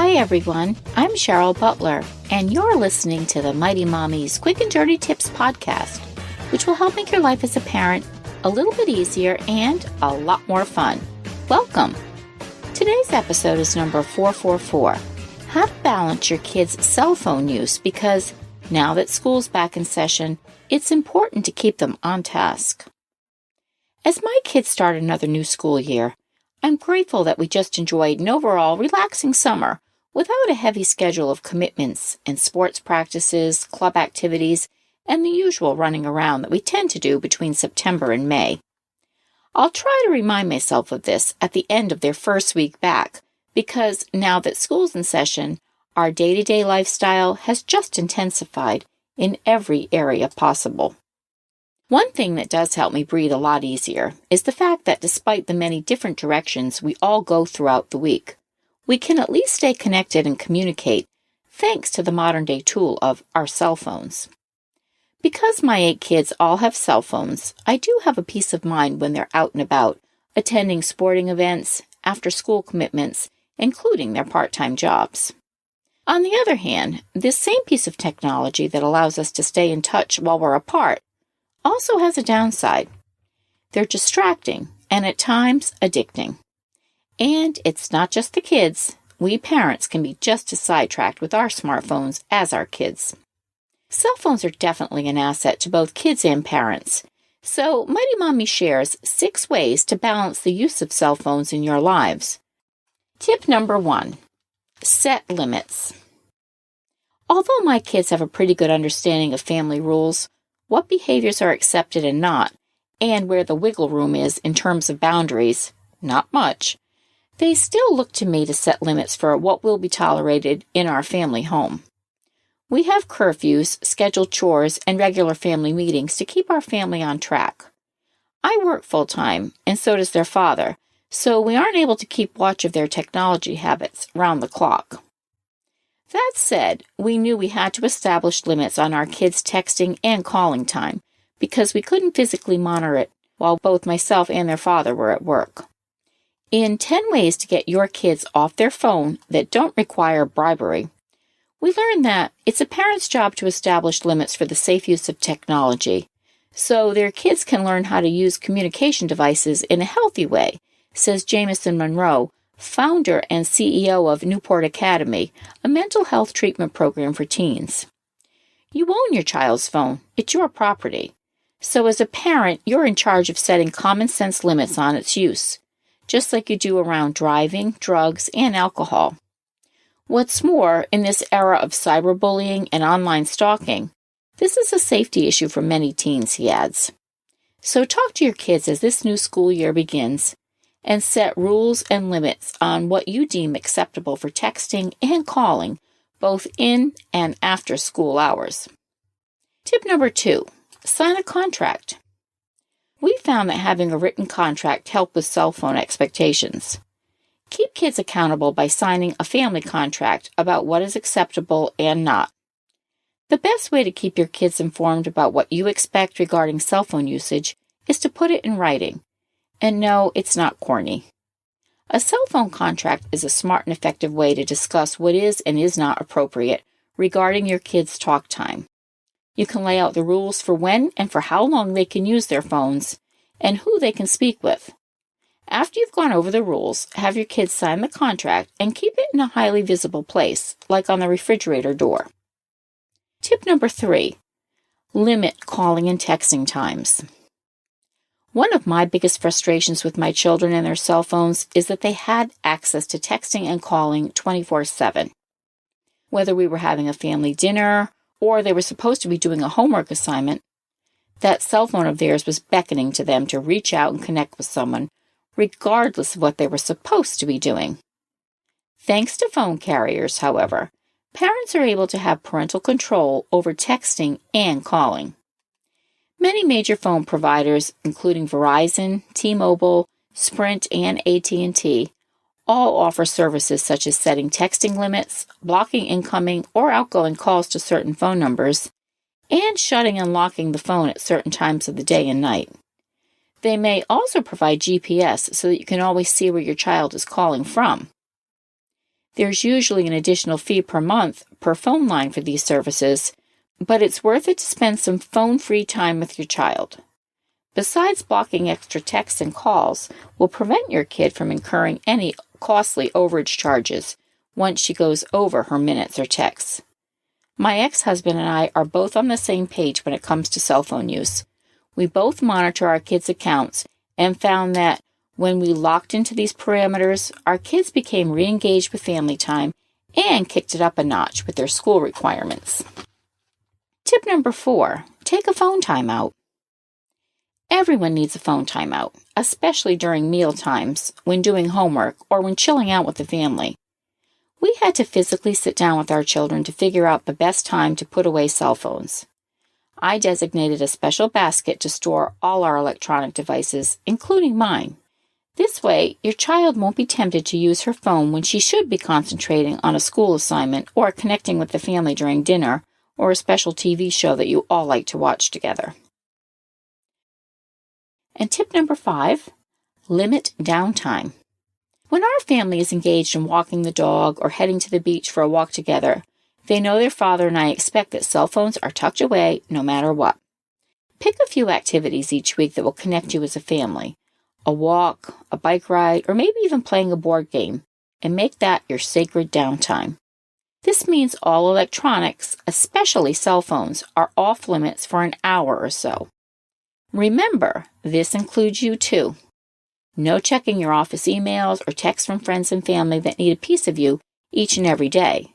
Hi everyone, I'm Cheryl Butler, and you're listening to the Mighty Mommies Quick and Dirty Tips podcast, which will help make your life as a parent a little bit easier and a lot more fun. Welcome! Today's episode is number 444, How to Balance Your Kids' Cell Phone Use, because now that school's back in session, it's important to keep them on task. As my kids start another new school year, I'm grateful that we just enjoyed an overall relaxing summer without a heavy schedule of commitments and sports practices, club activities, and the usual running around that we tend to do between September and May. I'll try to remind myself of this at the end of their first week back, because now that school's in session, our day-to-day lifestyle has just intensified in every area possible. One thing that does help me breathe a lot easier is the fact that despite the many different directions we all go throughout the week, we can at least stay connected and communicate thanks to the modern-day tool of our cell phones. Because my 8 kids all have cell phones, I do have a peace of mind when they're out and about, attending sporting events, after-school commitments, including their part-time jobs. On the other hand, this same piece of technology that allows us to stay in touch while we're apart also has a downside. They're distracting and at times addicting. And it's not just the kids. We parents can be just as sidetracked with our smartphones as our kids. Cell phones are definitely an asset to both kids and parents. So Mighty Mommy shares 6 ways to balance the use of cell phones in your lives. Tip number 1. Set limits. Although my kids have a pretty good understanding of family rules, what behaviors are accepted and not, and where the wiggle room is in terms of boundaries, not much, they still look to me to set limits for what will be tolerated in our family home. We have curfews, scheduled chores, and regular family meetings to keep our family on track. I work full-time, and so does their father, so we aren't able to keep watch of their technology habits round the clock. That said, we knew we had to establish limits on our kids' texting and calling time because we couldn't physically monitor it while both myself and their father were at work. In 10 ways to get your kids off their phone that don't require bribery, we learned that it's a parent's job to establish limits for the safe use of technology so their kids can learn how to use communication devices in a healthy way, says Jamison Monroe, founder and CEO of Newport Academy, a mental health treatment program for teens. You own your child's phone. It's your property. So as a parent, you're in charge of setting common sense limits on its use, just like you do around driving, drugs, and alcohol. What's more, in this era of cyberbullying and online stalking, this is a safety issue for many teens, he adds. So talk to your kids as this new school year begins and set rules and limits on what you deem acceptable for texting and calling, both in and after school hours. Tip number 2, sign a contract. We found that having a written contract helped with cell phone expectations. Keep kids accountable by signing a family contract about what is acceptable and not. The best way to keep your kids informed about what you expect regarding cell phone usage is to put it in writing. And no, it's not corny. A cell phone contract is a smart and effective way to discuss what is and is not appropriate regarding your kids' talk time. You can lay out the rules for when and for how long they can use their phones and who they can speak with. After you've gone over the rules, have your kids sign the contract and keep it in a highly visible place, like on the refrigerator door. Tip number 3, limit calling and texting times. One of my biggest frustrations with my children and their cell phones is that they had access to texting and calling 24/7. Whether we were having a family dinner or they were supposed to be doing a homework assignment, that cell phone of theirs was beckoning to them to reach out and connect with someone, regardless of what they were supposed to be doing. Thanks to phone carriers, however, parents are able to have parental control over texting and calling. Many major phone providers, including Verizon, T-Mobile, Sprint, and AT&T, all offer services such as setting texting limits, blocking incoming or outgoing calls to certain phone numbers, and shutting and locking the phone at certain times of the day and night. They may also provide GPS so that you can always see where your child is calling from. There's usually an additional fee per month per phone line for these services, but it's worth it to spend some phone-free time with your child. Besides, blocking extra texts and calls will prevent your kid from incurring any costly overage charges once she goes over her minutes or texts. My ex-husband and I are both on the same page when it comes to cell phone use. We both monitor our kids' accounts and found that when we locked into these parameters, our kids became re-engaged with family time and kicked it up a notch with their school requirements. Tip number 4, take a phone timeout. Everyone needs a phone timeout, especially during meal times, when doing homework, or when chilling out with the family. We had to physically sit down with our children to figure out the best time to put away cell phones. I designated a special basket to store all our electronic devices, including mine. This way, your child won't be tempted to use her phone when she should be concentrating on a school assignment or connecting with the family during dinner or a special TV show that you all like to watch together. And tip number 5, limit downtime. When our family is engaged in walking the dog or heading to the beach for a walk together, they know their father and I expect that cell phones are tucked away no matter what. Pick a few activities each week that will connect you as a family. A walk, a bike ride, or maybe even playing a board game, and make that your sacred downtime. This means all electronics, especially cell phones, are off limits for an hour or so. Remember, this includes you too. No checking your office emails or texts from friends and family that need a piece of you each and every day.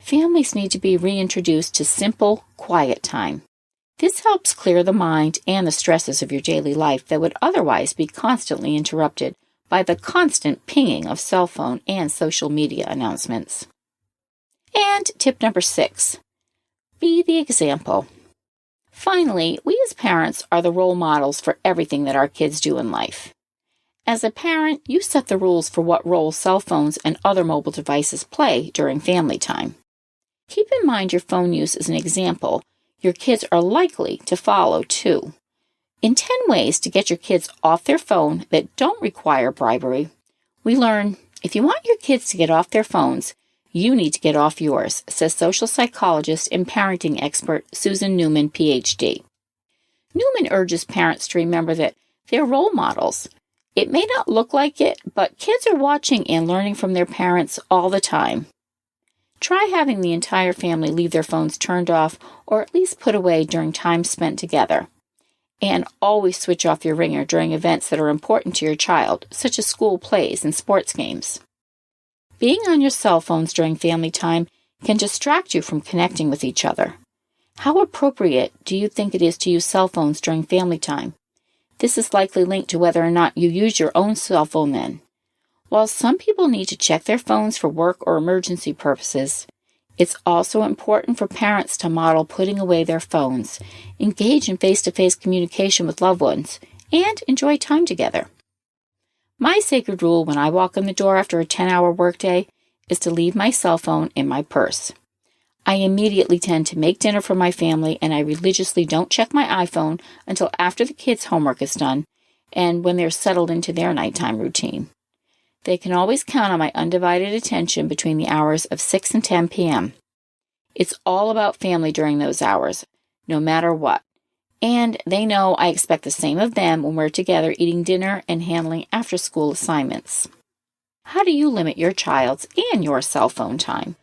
Families need to be reintroduced to simple, quiet time. This helps clear the mind and the stresses of your daily life that would otherwise be constantly interrupted by the constant pinging of cell phone and social media announcements. And tip number 6, be the example. Finally, we as parents are the role models for everything that our kids do in life. As a parent, you set the rules for what role cell phones and other mobile devices play during family time. Keep in mind your phone use is an example your kids are likely to follow too. In 10 ways to get your kids off their phone that don't require bribery, we learn if you want your kids to get off their phones, you need to get off yours, says social psychologist and parenting expert Susan Newman, PhD. Newman urges parents to remember that they're role models. It may not look like it, but kids are watching and learning from their parents all the time. Try having the entire family leave their phones turned off or at least put away during time spent together. And always switch off your ringer during events that are important to your child, such as school plays and sports games. Being on your cell phones during family time can distract you from connecting with each other. How appropriate do you think it is to use cell phones during family time? This is likely linked to whether or not you use your own cell phone then. While some people need to check their phones for work or emergency purposes, it's also important for parents to model putting away their phones, engage in face-to-face communication with loved ones, and enjoy time together. My sacred rule when I walk in the door after a 10-hour workday is to leave my cell phone in my purse. I immediately tend to make dinner for my family, and I religiously don't check my iPhone until after the kids' homework is done and when they're settled into their nighttime routine. They can always count on my undivided attention between the hours of 6 and 10 p.m. It's all about family during those hours, no matter what. And they know I expect the same of them when we're together eating dinner and handling after-school assignments. How do you limit your child's and your cell phone time?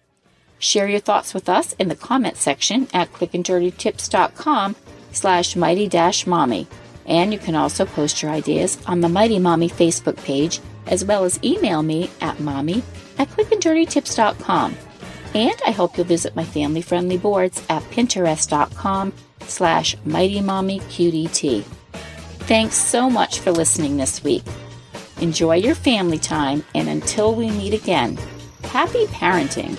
Share your thoughts with us in the comment section at quickanddirtytips.com/mighty-mommy. And you can also post your ideas on the Mighty Mommy Facebook page, as well as email me at mommy@quickanddirtytips.com. And I hope you'll visit my family-friendly boards at pinterest.com/mightymommyqdt. Thanks so much for listening this week. Enjoy your family time, and until we meet again, happy parenting.